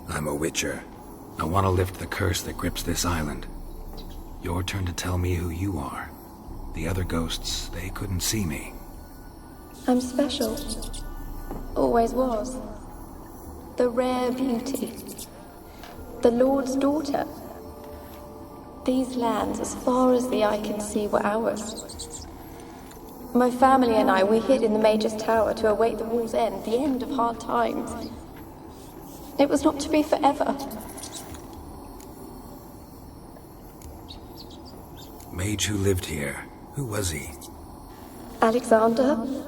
I'm a witcher. I want to lift the curse that grips this island. Your turn to tell me who you are. The other ghosts, they couldn't see me. I'm special. Always was. The rare beauty. The Lord's daughter. These lands, as far as the eye can see, were ours. My family and I, we hid in the Major's Tower to await the war's end, the end of hard times. It was not to be forever. Mage who lived here. Who was he? Alexander?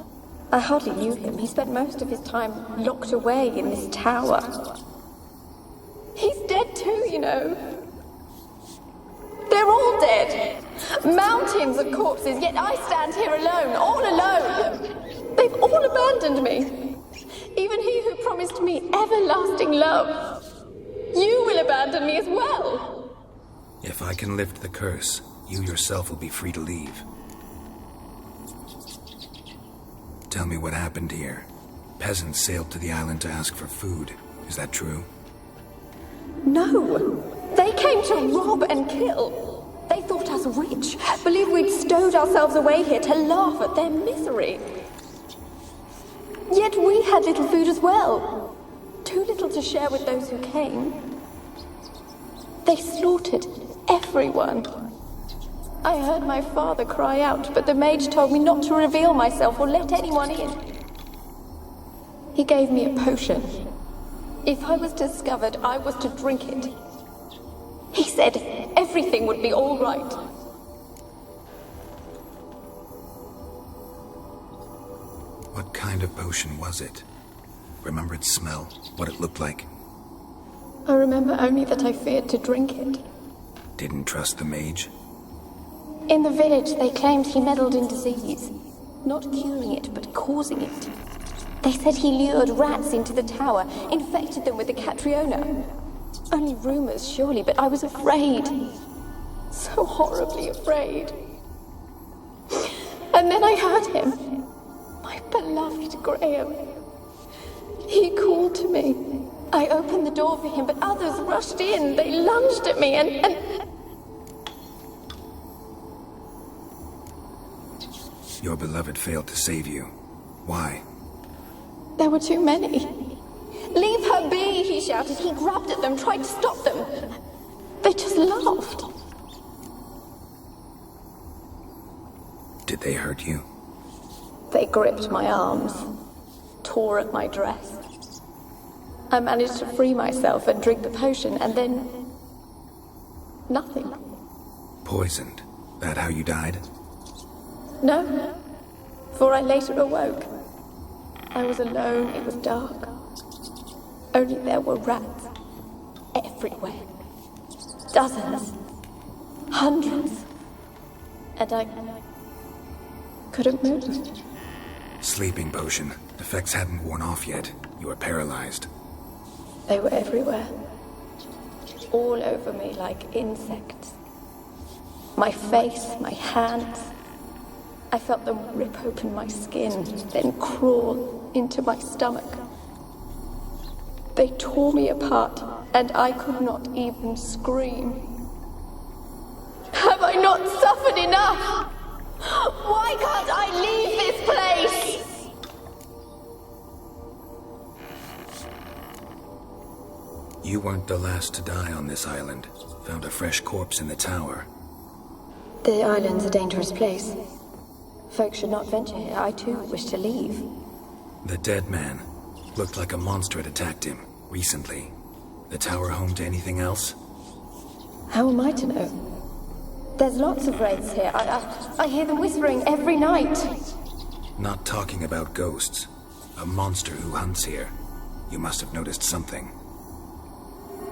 I hardly knew him. He spent most of his time locked away in this tower. He's dead too, you know. They're all dead. Mountains of corpses, yet I stand here alone, all alone. They've all abandoned me. Even he who promised me everlasting love. You will abandon me as well. If I can lift the curse, you yourself will be free to leave. Tell me what happened here. Peasants sailed to the island to ask for food. Is that true? No. They came to rob and kill. They thought us rich, believed we'd stowed ourselves away here to laugh at their misery. Yet we had little food as well. Too little to share with those who came. They slaughtered everyone. I heard my father cry out, but the mage told me not to reveal myself or let anyone in. He gave me a potion. If I was discovered, I was to drink it. He said everything would be all right. What kind of potion was it? Remember its smell? What it looked like? I remember only that I feared to drink it. Didn't trust the mage? In the village, they claimed he meddled in disease. Not curing it, but causing it. They said he lured rats into the tower, infected them with the Catriona. Only rumors, surely, but I was afraid. So horribly afraid. And then I heard him. My beloved Graham. He called to me. I opened the door for him, but others rushed in. They lunged at me and... Your beloved failed to save you. Why? There were too many. Leave her be, he shouted. He grabbed at them, tried to stop them. They just laughed. Did they hurt you? They gripped my arms, tore at my dress. I managed to free myself and drink the potion, and then... nothing. Poisoned? That how you died? No, for I later awoke. I was alone, it was dark. Only there were rats everywhere. Dozens. Hundreds. And I couldn't move. Sleeping potion. Effects hadn't worn off yet. You were paralyzed. They were everywhere. All over me like insects. My face, my hands. I felt them rip open my skin, then crawl into my stomach. They tore me apart, and I could not even scream. Have I not suffered enough? Why can't I leave this place? You weren't the last to die on this island. Found a fresh corpse in the tower. The island's a dangerous place. Folks should not venture here. I too wish to leave. The dead man. Looked like a monster had attacked him, recently. The tower home to anything else? How am I to know? There's lots of wraiths here. I hear them whispering every night. Not talking about ghosts. A monster who hunts here. You must have noticed something.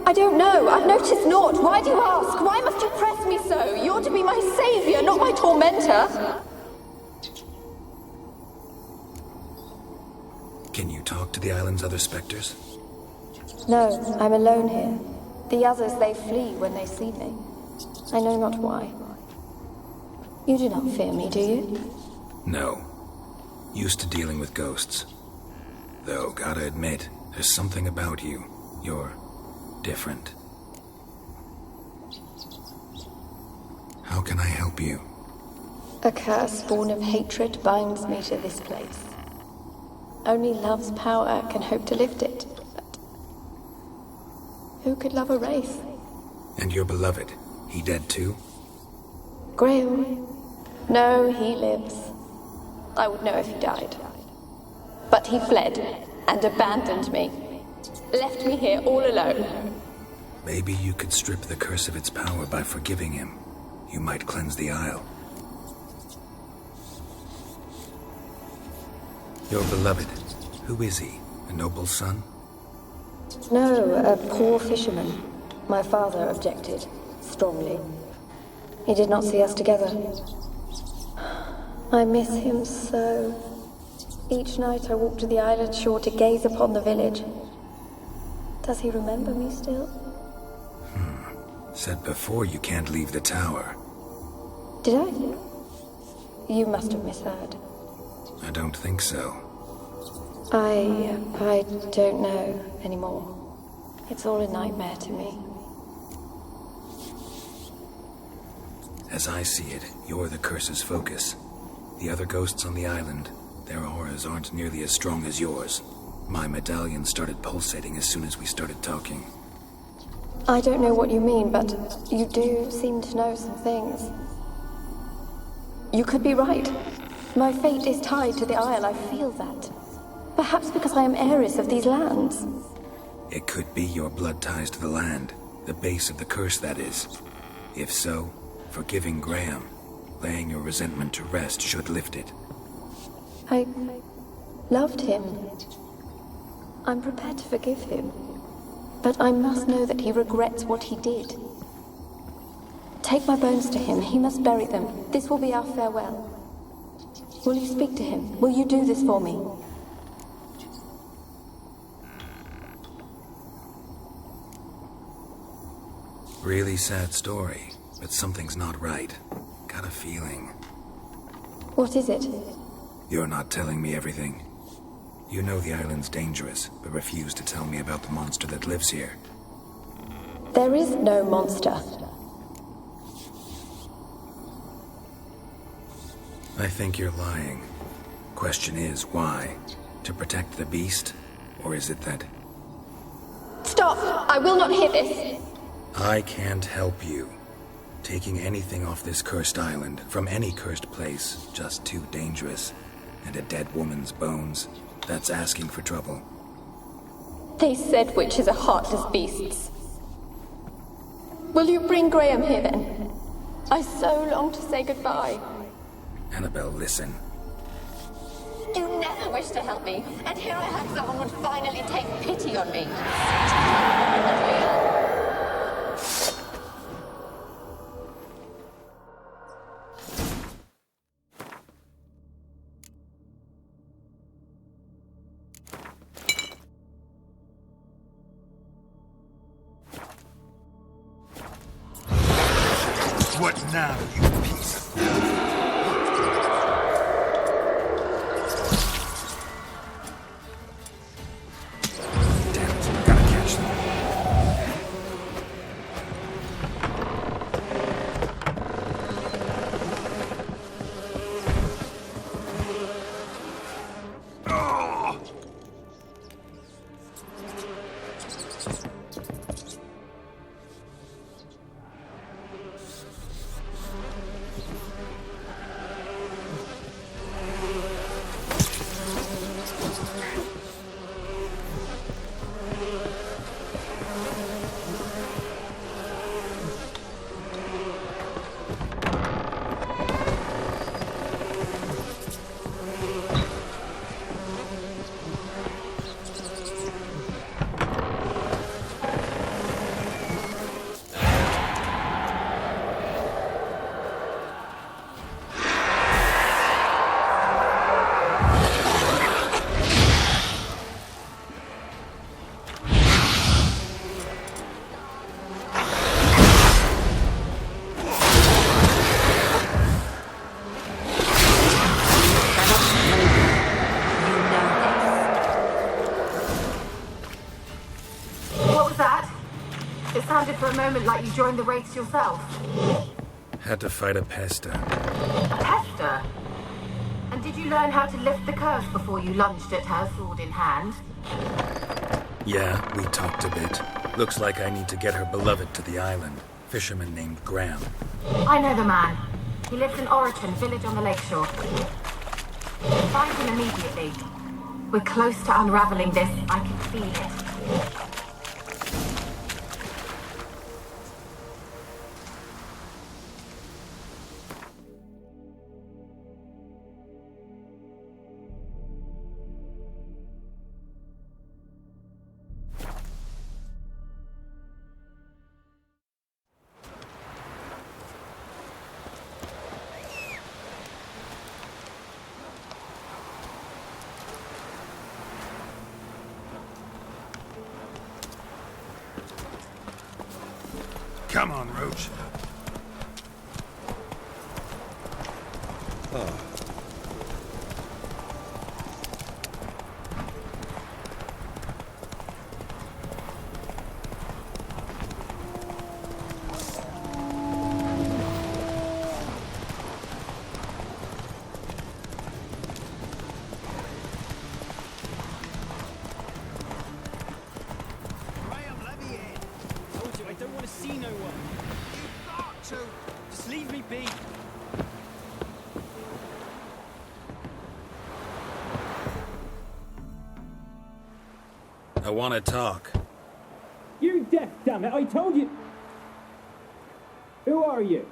I don't know. I've noticed naught. Why do you ask? Why must you press me so? You're to be my savior, not my tormentor. Can you talk to the island's other specters? No, I'm alone here. The others, they flee when they see me. I know not why. You do not fear me, do you? No. Used to dealing with ghosts. Though, gotta admit, there's something about you. You're different. How can I help you? A curse born of hatred binds me to this place. Only love's power can hope to lift it. But who could love a wraith? And your beloved, he dead too? Graham? No, he lives. I would know if he died. But he fled and abandoned me. Left me here all alone. Maybe you could strip the curse of its power by forgiving him. You might cleanse the Isle. Your beloved, who is he? A noble son? No, a poor fisherman. My father objected, strongly. He did not see us together. I miss him so. Each night I walk to the island shore to gaze upon the village. Does he remember me still? Said before you can't leave the tower. Did I? You must have misheard. I don't think so. I don't know anymore. It's all a nightmare to me. As I see it, you're the curse's focus. The other ghosts on the island, their auras aren't nearly as strong as yours. My medallion started pulsating as soon as we started talking. I don't know what you mean, but you do seem to know some things. You could be right. My fate is tied to the Isle, I feel that. Perhaps because I am heiress of these lands. It could be your blood ties to the land, the base of the curse, that is. If so, forgiving Graham, laying your resentment to rest should lift it. I loved him. I'm prepared to forgive him. But I must know that he regrets what he did. Take my bones to him. He must bury them. This will be our farewell. Will you speak to him? Will you do this for me? Really sad story, but something's not right. Got a feeling. What is it? You're not telling me everything. You know the island's dangerous, but refuse to tell me about the monster that lives here. There is no monster. I think you're lying. Question is, why? To protect the beast? Or is it that... Stop! I will not hear this! I can't help you. Taking anything off this cursed island, from any cursed place, just too dangerous. And a dead woman's bones, that's asking for trouble. They said witches are heartless beasts. Will you bring Graham here then? I so long to say goodbye. Annabelle, listen. You never wished to help me, and here I have someone would finally take pity on me. What now, you piece of... Damn it, gotta catch them. sounded for a moment like you joined the wraiths yourself. Had to fight a pester. A pester? And did you learn how to lift the curse before you lunged at her, sword in hand? Yeah, we talked a bit. Looks like I need to get her beloved to the island. Fisherman named Graham. I know the man. He lives in Oriton, village on the lakeshore. Find him immediately. We're close to unraveling this. I can feel it. Come on, Roach. I want to talk. You're deaf, damn it! I told you. Who are you?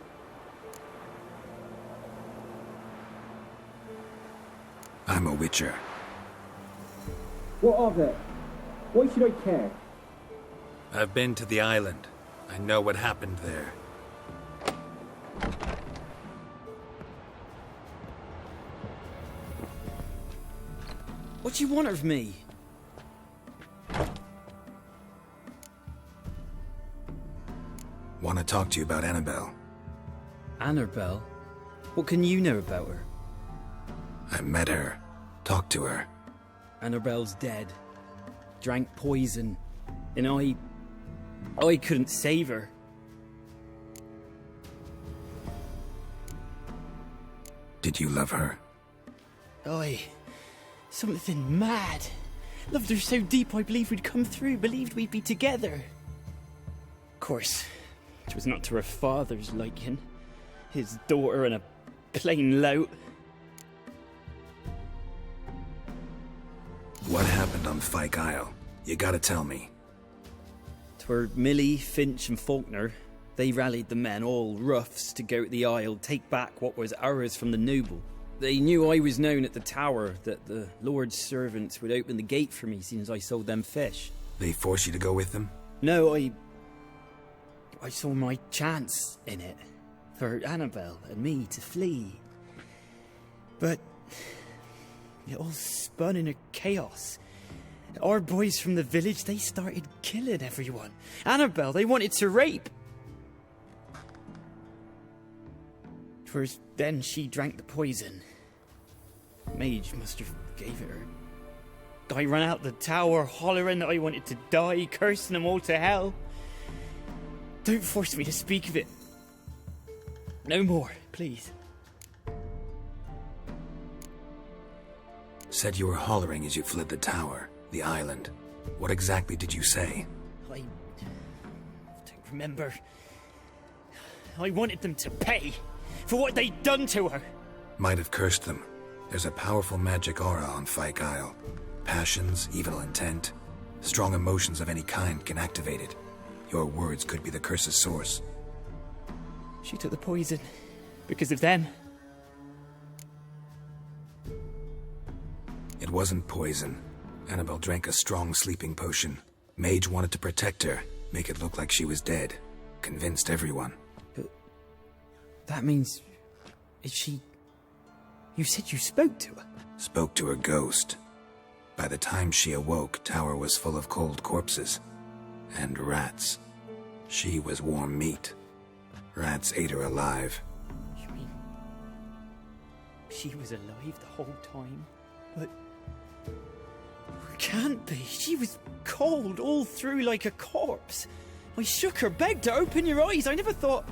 I'm a witcher. What of it? Why should I care? I've been to the island. I know what happened there. What do you want of me? Want to talk to you about Annabelle. Annabelle? What can you know about her? I met her. Talked to her. Annabelle's dead. Drank poison. And I couldn't save her. Did you love her? Something mad. Loved her so deep I believed we'd come through, believed we'd be together. Of course, it was not to her father's liking. His daughter and a plain lout. What happened on Fyke Isle? You gotta tell me. 'Twere Millie, Finch and Faulkner. They rallied the men, all roughs, to go to the Isle, take back what was ours from the noble. They knew I was known at the tower, that the Lord's servants would open the gate for me since I sold them fish. They forced you to go with them? No, I saw my chance in it. For Annabelle and me to flee. But it all spun in a chaos. Our boys from the village, they started killing everyone. Annabelle, they wanted to rape. 'Twas then she drank the poison. Mage must have gave it her. I ran out the tower hollering that I wanted to die, cursing them all to hell. Don't force me to speak of it. No more, please. Said you were hollering as you fled the tower, the island. What exactly did you say? I don't remember. I wanted them to pay for what they'd done to her. Might have cursed them. There's a powerful magic aura on Fyke Isle. Passions, evil intent, strong emotions of any kind can activate it. Your words could be the curse's source. She took the poison because of them. It wasn't poison. Annabelle drank a strong sleeping potion. Mage wanted to protect her, make it look like she was dead. Convinced everyone. But that means... is she... You said you spoke to her? Spoke to her ghost. By the time she awoke, tower was full of cold corpses. And rats. She was warm meat. Rats ate her alive. You mean... she was alive the whole time? But... can't be. She was cold all through like a corpse. I shook her, begged her, open your eyes. I never thought...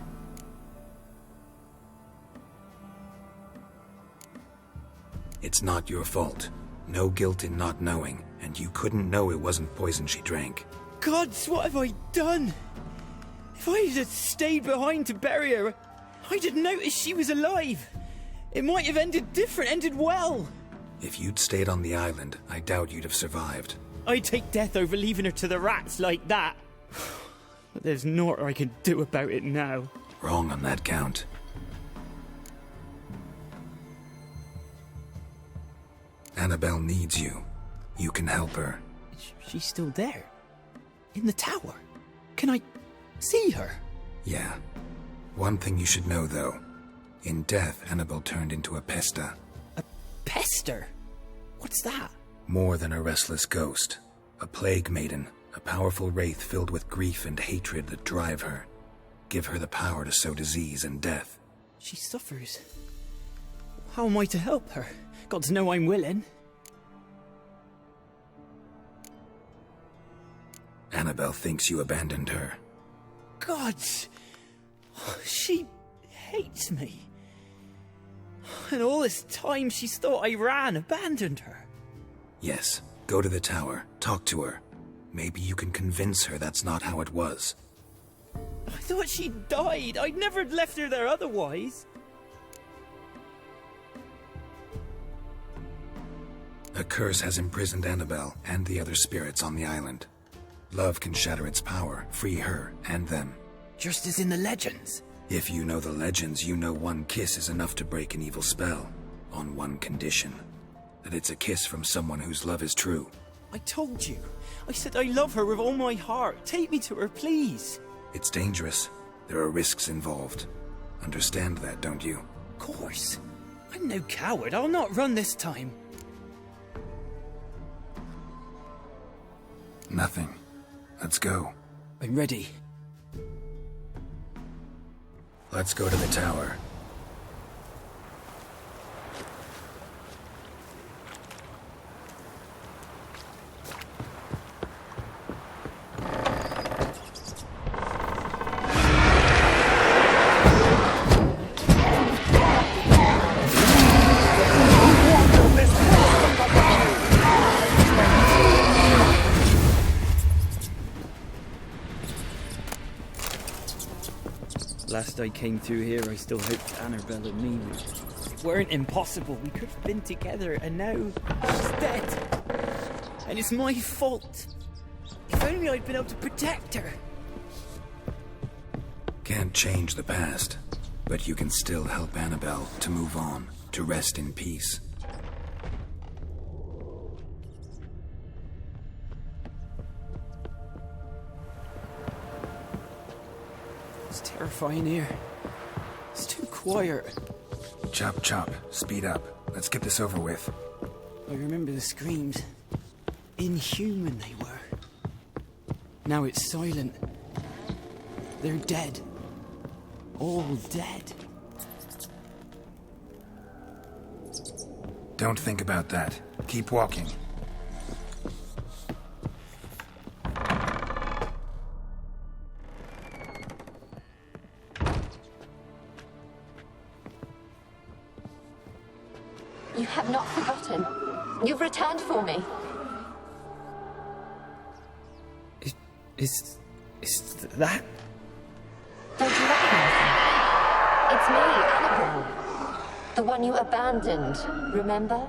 It's not your fault. No guilt in not knowing, and you couldn't know it wasn't poison she drank. Gods, what have I done? If I had stayed behind to bury her, I'd have noticed she was alive. It might have ended different, ended well. If you'd stayed on the island, I doubt you'd have survived. I'd take death over leaving her to the rats like that. But there's naught I can do about it now. Wrong on that count. Annabelle needs you. You can help her. She's still there. In the tower. Can I see her? Yeah. One thing you should know, though. In death, Annabelle turned into a pesta. A pester? What's that? More than a restless ghost. A plague maiden. A powerful wraith filled with grief and hatred that drive her. Give her the power to sow disease and death. She suffers. How am I to help her? Gods know I'm willing. Annabelle thinks you abandoned her. Gods! She hates me. And all this time she's thought I abandoned her. Yes, go to the tower, talk to her. Maybe you can convince her that's not how it was. I thought she died. I'd never left her there otherwise. A curse has imprisoned Annabelle and the other spirits on the island. Love can shatter its power, free her and them. Just as in the legends. If you know the legends, you know one kiss is enough to break an evil spell. On one condition. That it's a kiss from someone whose love is true. I told you. I said I love her with all my heart. Take me to her, please. It's dangerous. There are risks involved. Understand that, don't you? Of course. I'm no coward. I'll not run this time. Nothing. Let's go. I'm ready. Let's go to the tower. Last I came through here, I still hoped Annabelle and me weren't impossible. We could have been together, and now she's dead. And it's my fault. If only I'd been able to protect her. Can't change the past, but you can still help Annabelle to move on, to rest in peace. It's terrifying here. It's too quiet. Chop, chop. Speed up. Let's get this over with. I remember the screams. Inhuman they were. Now it's silent. They're dead. All dead. Don't think about that. Keep walking. You have not forgotten. You've returned for me. Is that? Don't you recognize me? It's me, Annabelle. The one you abandoned, remember?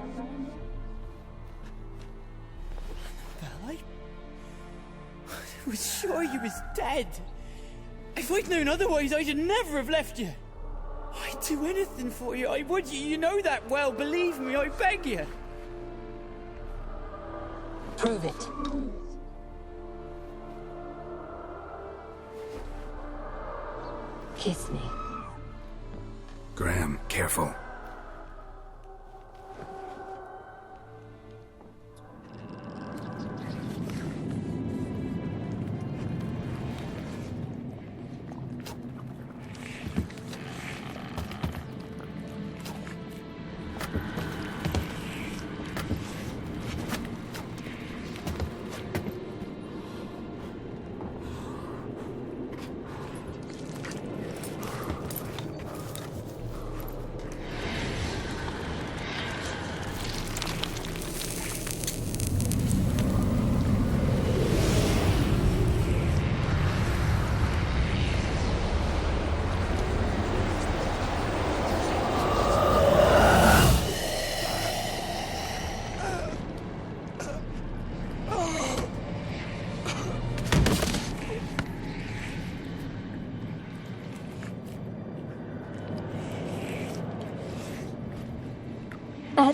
Annabelle, I was sure you was dead. If I'd known otherwise, I'd never have left you. I'd do anything for you, I would. You know that well, believe me, I beg you. Prove it. Kiss me. Graham, careful.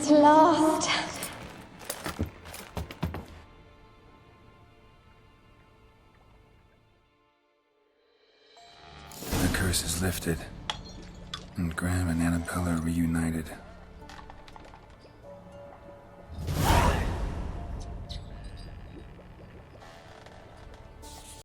At last. The curse is lifted, and Graham and Annabelle are reunited.